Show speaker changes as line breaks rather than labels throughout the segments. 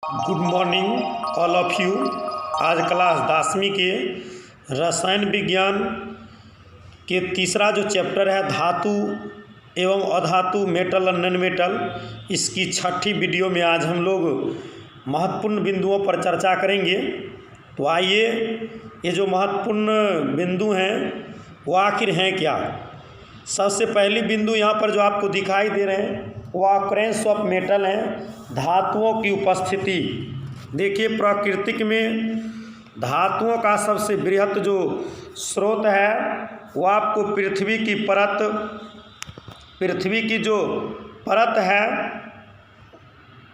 Good morning all of you. आज class 10वीं के रसायन विज्ञान के तीसरा जो चैप्टर है धातु एवं अधातु, मेटल और नॉन मेटल, इसकी छठी वीडियो में आज हम लोग महत्वपूर्ण बिंदुओं पर चर्चा करेंगे। तो आइए, ये जो महत्वपूर्ण बिंदु हैं वो आखिर हैं क्या। सबसे पहली बिंदु यहाँ पर जो आपको दिखाई दे रहे हैं वो ऑकरेंस ऑफ मेटल हैं, धातुओं की उपस्थिति। देखिए, प्राकृतिक में धातुओं का सबसे बृहत जो स्रोत है वो आपको पृथ्वी की परत, पृथ्वी की जो परत है,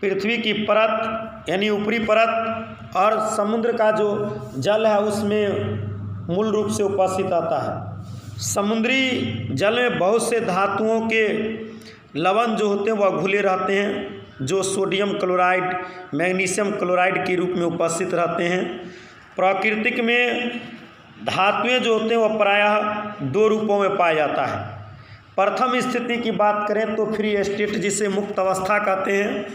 पृथ्वी की परत यानी ऊपरी परत, और समुद्र का जो जल है उसमें मूल रूप से उपस्थित आता है। समुद्री जल में बहुत से धातुओं के लवण जो होते हैं वह घुले रहते हैं, जो सोडियम क्लोराइड, मैग्नीशियम क्लोराइड के रूप में उपस्थित रहते हैं। प्राकृतिक में धातुएं जो होते हैं वह प्रायः दो रूपों में पाया जाता है। प्रथम स्थिति की बात करें तो फ्री स्टेट, जिसे मुक्त अवस्था कहते हैं,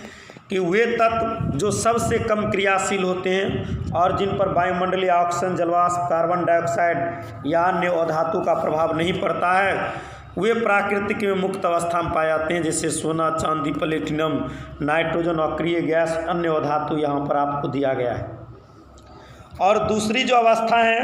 कि वे तत्व जो सबसे कम क्रियाशील होते हैं और जिन पर वायुमंडलीय ऑक्सीजन, जलवाष्प, कार्बन डाइऑक्साइड या अन्य अधातु का प्रभाव नहीं पड़ता है, वे प्राकृतिक में मुक्त अवस्था में पाए जाते हैं, जैसे सोना, चांदी, प्लेटिनम, नाइट्रोजन, अक्रिय गैस, अन्य अधातु यहाँ पर आपको दिया गया है। और दूसरी जो अवस्था है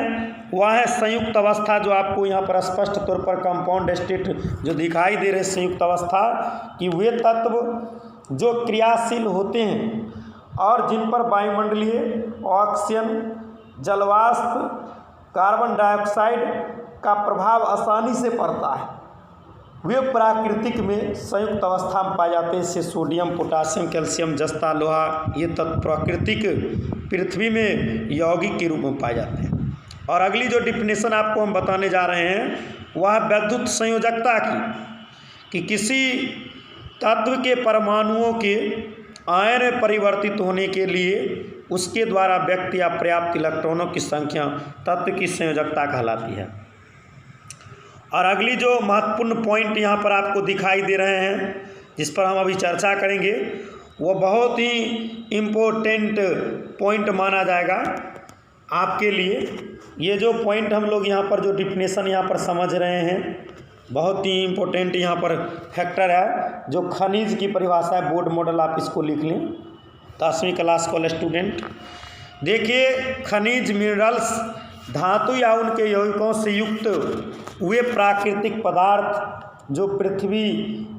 वह है संयुक्त अवस्था, जो आपको यहाँ पर स्पष्ट तौर पर कंपाउंड स्टेट जो दिखाई दे रहे संयुक्त अवस्था, कि वे तत्व जो क्रियाशील होते हैं और जिन पर वायुमंडलीय ऑक्सीजन, जलवाष्प, कार्बन डाइऑक्साइड का प्रभाव आसानी से पड़ता है, वे प्राकृतिक में संयुक्त अवस्था में पाए जाते हैं। जैसे सोडियम, पोटासियम, कैल्शियम, जस्ता, लोहा, ये तत्व प्राकृतिक पृथ्वी में यौगिक के रूप में पाए जाते हैं। और अगली जो डिफिनेशन आपको हम बताने जा रहे हैं वह वैद्युत संयोजकता की, कि किसी तत्व के परमाणुओं के आयन में परिवर्तित होने के लिए उसके द्वारा व्यक्त या पर्याप्त इलेक्ट्रॉनों की संख्या तत्व की संयोजकता कहलाती है। और अगली जो महत्वपूर्ण पॉइंट यहाँ पर आपको दिखाई दे रहे हैं जिस पर हम अभी चर्चा करेंगे, वो बहुत ही इम्पोर्टेंट पॉइंट माना जाएगा आपके लिए। ये जो पॉइंट हम लोग यहाँ पर जो डिफिनेशन यहाँ पर समझ रहे हैं, बहुत ही इम्पोर्टेंट यहाँ पर फैक्टर है, जो खनिज की परिभाषा है। बोर्ड मॉडल आप इसको लिख लें 10वीं क्लास वाले स्टूडेंट। देखिए, खनिज, मिनरल्स, धातु या उनके यौगिकों से युक्त वे प्राकृतिक पदार्थ जो पृथ्वी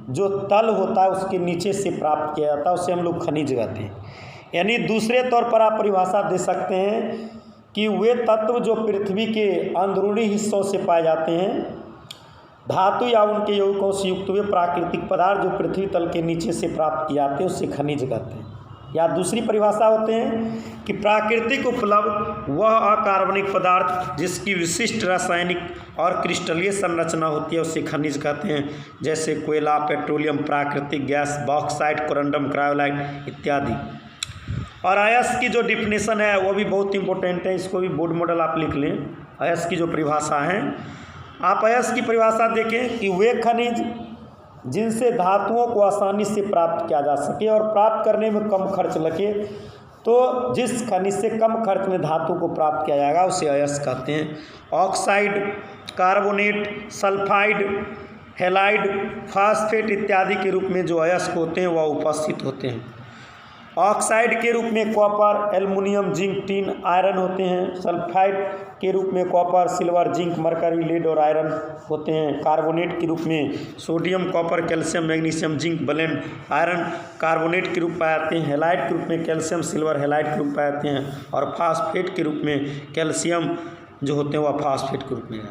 जो तल होता है उसके नीचे से प्राप्त किया जाता है, उसे हम लोग खनिज कहते हैं। यानी दूसरे तौर पर आप परिभाषा दे सकते हैं कि वे तत्व जो पृथ्वी के अंदरूनी हिस्सों से पाए जाते हैं, धातु या उनके यौगिकों से युक्त वे प्राकृतिक पदार्थ जो पृथ्वी तल के नीचे से प्राप्त किए जाते हैं, उससे खनिज कहते हैं। या दूसरी परिभाषा होते हैं कि प्राकृतिक उपलब्ध वह अकार्बनिक पदार्थ जिसकी विशिष्ट रासायनिक और क्रिस्टलीय संरचना होती है, उसे खनिज कहते हैं। जैसे कोयला, पेट्रोलियम, प्राकृतिक गैस, बॉक्साइट, कोरंडम, क्रायोलाइट इत्यादि। और अयस्क की जो डिफिनेशन है वो भी बहुत इंपॉर्टेंट है, इसको भी बोर्ड मॉडल आप लिख लें। अयस्क की जो परिभाषा है, आप अयस्क की परिभाषा देखें कि वे खनिज जिनसे धातुओं को आसानी से प्राप्त किया जा सके और प्राप्त करने में कम खर्च लगे, तो जिस खनिज से कम खर्च में धातु को प्राप्त किया जाएगा उसे अयस्क कहते हैं। Oxide, carbonate, sulphide, halide, phosphate इत्यादि के रूप में जो अयस्क होते हैं वह उपस्थित होते हैं। ऑक्साइड के रूप में copper, aluminium, zinc, tin, iron होते हैं। सल्फाइड के रूप में copper, silver, zinc, mercury, lead और आयरन होते हैं। कार्बोनेट के रूप में sodium, copper, calcium, magnesium, zinc, blende, iron carbonate के रूप में पाए जाते हैं। हैलाइड के रूप में कैल्शियम, सिल्वर, हैलाइड के रूप में पाए जाते हैं। और फास्फेट के रूप में कैल्शियम जो होते हैं वह फास्फेट के रूप में है।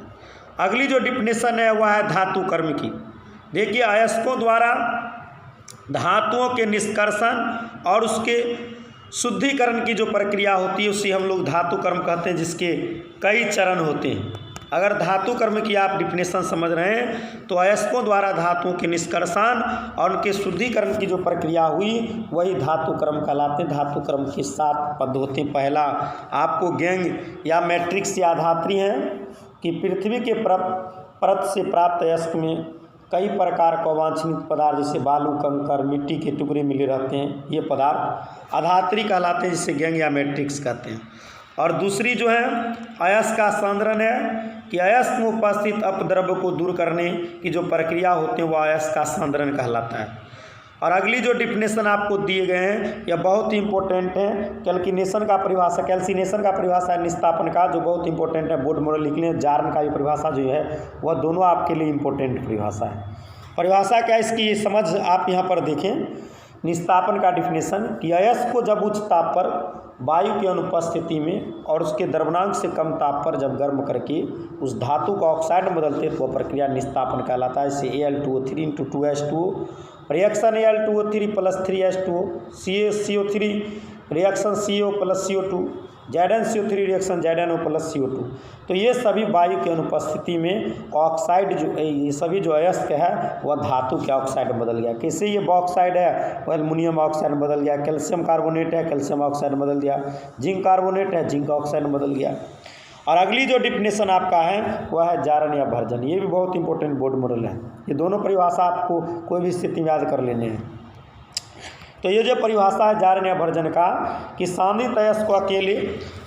अगली जो डिफिनेशन है वह है धातु कर्म की। देखिए, अयस्कों द्वारा धातुओं के निष्कर्षण और उसके शुद्धिकरण की जो प्रक्रिया होती है उसे हम लोग धातु कर्म कहते हैं, जिसके कई चरण होते हैं। अगर धातु कर्म की आप डिफिनेशन समझ रहे हैं तो अयस्कों द्वारा धातुओं के निष्कर्षण और उनके शुद्धिकरण की जो प्रक्रिया हुई वही धातु कर्म कहलाते हैं। धातु कर्म के 7 पद होते हैं। पहला आपको गैंग या मैट्रिक्स या धात्री हैं कि पृथ्वी के परत से प्राप्त अयस्क में कई प्रकार के अवांछनीय पदार्थ जैसे बालू, कंकर, मिट्टी के टुकड़े मिले रहते हैं, ये पदार्थ अधात्री कहलाते हैं, जिसे गैंग या मैट्रिक्स कहते हैं। और दूसरी जो है अयस्क का सांद्रण है कि अयस्क में उपस्थित अपद्रव्य को दूर करने की जो प्रक्रिया होते हैं वो अयस्क का सांद्रण कहलाता है। और अगली जो डिफिनेशन आपको दिए गए हैं यह बहुत ही इंपॉर्टेंट है। कैल्सिनेशन का परिभाषा है निस्तापन का, जो बहुत इंपॉर्टेंट है, बोर्ड मॉडल लिख लें। जार्न का भी परिभाषा जो है वह दोनों आपके लिए इंपॉर्टेंट परिभाषा है। परिभाषा क्या इसकी समझ आप यहाँ पर देखें। निस्तापन का डिफिनेशन कि अयस्क को जब उच्च ताप पर वायु की अनुपस्थिति में और उसके द्रव्यमांक से कम ताप पर जब गर्म करके उस धातु को ऑक्साइड में बदलते तो वह प्रक्रिया निस्तापन कहलाता है। इसे Al2O3 × 2H2O reaction Al2O3 + 3H2O, CO3 reaction CO + CO2, ZnCO3 reaction ZnO + CO2। तो ये सभी वायु की अनुपस्थिति में ऑक्साइड जो ये सभी जो अयस्क है वह धातु के ऑक्साइड में बदल गया। कैसे ये बॉक्साइड है वह एल्युमिनियम ऑक्साइड में बदल गया, कैल्शियम कार्बोनेट है कैल्शियम ऑक्साइड में बदल गया, जिंक कार्बोनेट है जिंक ऑक्साइड में बदल गया। और अगली जो डिफिनेशन आपका है वह है जारन या भर्जन। ये भी बहुत इंपॉर्टेंट बोर्ड मॉडल है। ये दोनों परिभाषा आपको कोई भी स्थिति में याद कर लेने हैं। तो ये जो परिभाषा है जारन या भर्जन का कि सांद्रित अयस्क को अकेले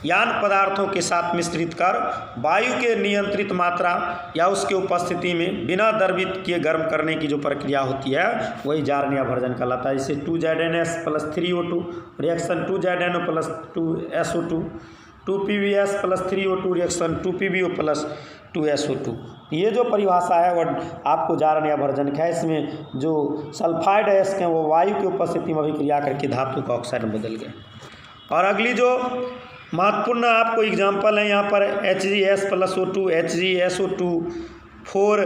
यान पदार्थों के साथ मिश्रित कर वायु के नियंत्रित मात्रा या उसके उपस्थिति में बिना द्रवित किए गर्म करने की जो प्रक्रिया होती है वही जारन या भर्जन कहलाता है। जैसे 2ZnS + 3O2 reaction 2ZnO + 2SO2, 2PbS + 3O2 reaction 2PbO + 2SO2। ये जो परिभाषा है वह आपको जारन या भर्जन का है। इसमें जो सल्फाइड अयस्क हैं वो वायु की उपस्थिति में अभिक्रिया करके धातु का ऑक्साइड में बदल गए। और अगली जो महत्वपूर्ण आपको एग्जाम्पल है यहाँ पर HgS + O2 HgSO2 4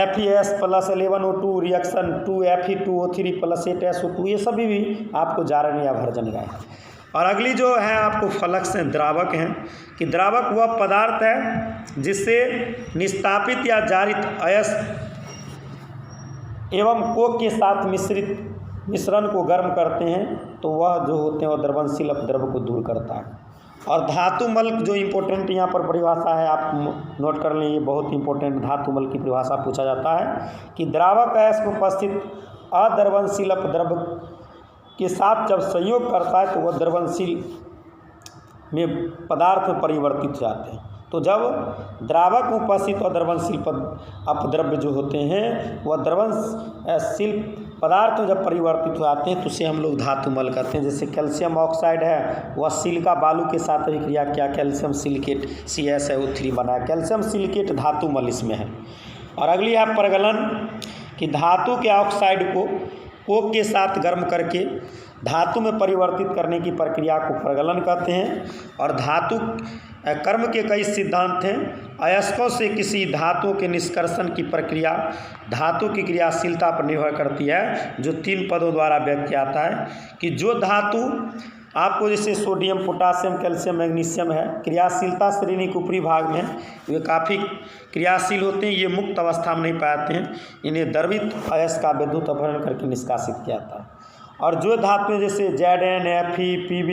FeS + 11O2 reaction 2Fe2O3 + 8SO2, ये सभी भी आपको जारन या भर्जन का है। और अगली जो है आपको फ्लक्स हैं, द्रावक हैं कि द्रावक वह पदार्थ है जिससे निस्तापित या जारित अयस्क एवं कोक के साथ मिश्रण को गर्म करते हैं तो वह जो होते हैं वह द्रवणशील अपद्रव्य को दूर करता है। और धातुमल जो इम्पोर्टेंट यहाँ पर परिभाषा है आप नोट कर लें, ये बहुत इंपॉर्टेंट धातुमल की परिभाषा पूछा जाता है कि द्रावक अयस्क में उपस्थित अद्रवणशील अपद्रव्य के साथ जब संयोग करता है तो वह द्रवणशील में पदार्थ में परिवर्तित हो जाते हैं। तो जब द्रावक में उपस्थित अद्रवणशील अपद्रव्य जो होते हैं वह द्रवणशील पदार्थ में जब परिवर्तित हो जाते हैं तो उसे हम लोग धातुमल कहते हैं। जैसे कैल्शियम ऑक्साइड है वह सिलिका बालू के साथ अभिक्रिया किया, कैल्शियम सिलिकेट CaSiO3 बनाया, कैल्शियम सिलिकेट धातुमल इसमें है। और अगली है प्रगलन कि धातु के ऑक्साइड को कोक के साथ गर्म करके धातु में परिवर्तित करने की प्रक्रिया को प्रगलन कहते हैं। और धातु कर्म के कई सिद्धांत हैं। अयस्कों से किसी धातु के निष्कर्षण की प्रक्रिया धातु की क्रियाशीलता पर निर्भर करती है, जो 3 पदों द्वारा व्यक्त किया जाता है कि जो धातु आपको जैसे सोडियम, पोटासियम, कैल्शियम, मैग्नीशियम है, क्रियाशीलता श्रेणी के ऊपरी भाग में वे काफ़ी क्रियाशील होते हैं, ये मुक्त अवस्था में नहीं पाते हैं, इन्हें द्रवित अयस्क का विद्युत अपहरण करके निष्कासित किया जाता है। और जो धातुएं जैसे Zn, Fe, Pb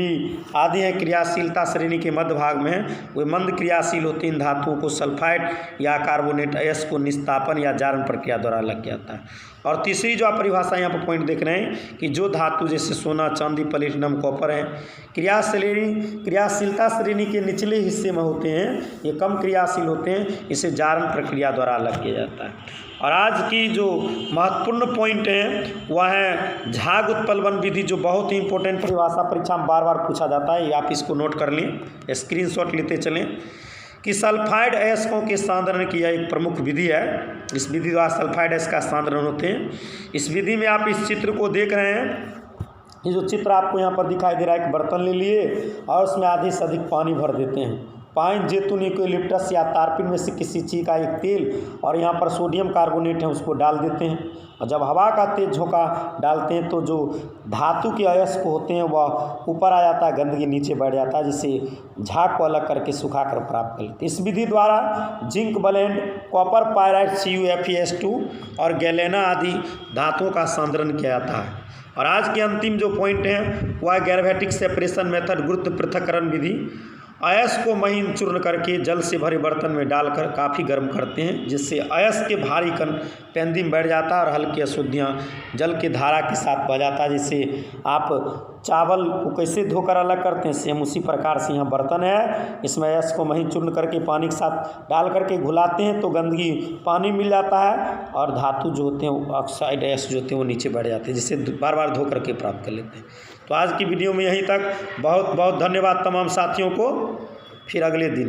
आदि हैं क्रियाशीलता श्रेणी के मध्य भाग में वे मंद क्रियाशील होते हैं। इन धातुओं को सल्फाइड या कार्बोनेट अयस्क को निस्तापन या जारन प्रक्रिया द्वारा अलग किया जाता है। और तीसरी जो आप परिभाषा यहाँ पर पॉइंट देख रहे हैं कि जो धातु जैसे सोना, चांदी, प्लेटिनम, कॉपर हैं क्रियाशीलता श्रेणी के निचले हिस्से में होते हैं, ये कम क्रियाशील होते हैं, इसे जारन प्रक्रिया द्वारा अलग किया जाता है। और आज की जो महत्वपूर्ण पॉइंट है वह है झाग उत्प्लवन विधि, जो बहुत ही इंपॉर्टेंट परिभाषा परीक्षा में बार बार पूछा जाता है। आप इसको नोट कर लें, स्क्रीनशॉट लेते चलें कि सल्फाइड अयस्कों के सांद्रण की यह एक प्रमुख विधि है। इस विधि द्वारा सल्फाइड अयस्क का सांद्रण होते हैं। इस विधि में आप इस चित्र को देख रहे हैं, ये जो चित्र आपको यहाँ पर दिखाई दे रहा है, एक बर्तन ले लिए और उसमें आधे से अधिक पानी भर देते हैं। पाइन, जैतून, यूकेलिप्टस या तारपीन में से किसी चीज़ का एक तेल और यहाँ पर सोडियम कार्बोनेट है उसको डाल देते हैं। और जब हवा का तेज झोंका डालते हैं तो जो धातु के अयस्क होते हैं वह ऊपर आ जाता है, गंदगी नीचे बैठ जाता है, जिससे झाग को अलग करके सुखा कर प्राप्त कर लेते हैं। इस विधि द्वारा zinc blende, copper pyrite CuFeS2 और गैलेना आदि धातुओं का सांद्रण किया जाता है। और आज के अंतिम जो पॉइंट है वह ग्रेविटिक सेपरेशन मेथड, गुरुत्व पृथक्करण विधि। अयस को महीन चूर्ण करके जल से भरे बर्तन में डालकर काफ़ी गर्म करते हैं, जिससे अयस के भारी कण पेंदी में बैठ जाता है और हल्की अशुद्धियाँ जल के धारा के साथ बह जाता है। जिससे आप चावल को कैसे धोकर अलग करते हैं, सेम उसी प्रकार से यहाँ बर्तन है, इसमें अयस को महीन चूर्ण करके पानी के साथ डाल करके घुलाते हैं तो गंदगी पानी मिल जाता है और धातु जो होते हैं ऑक्साइड अयस जो होते हैं वो नीचे बैठ जाते हैं, जिससे बार बार धो करके प्राप्त कर लेते हैं। तो आज की वीडियो में यहीं तक। बहुत बहुत धन्यवाद तमाम साथियों को। फिर अगले दिन।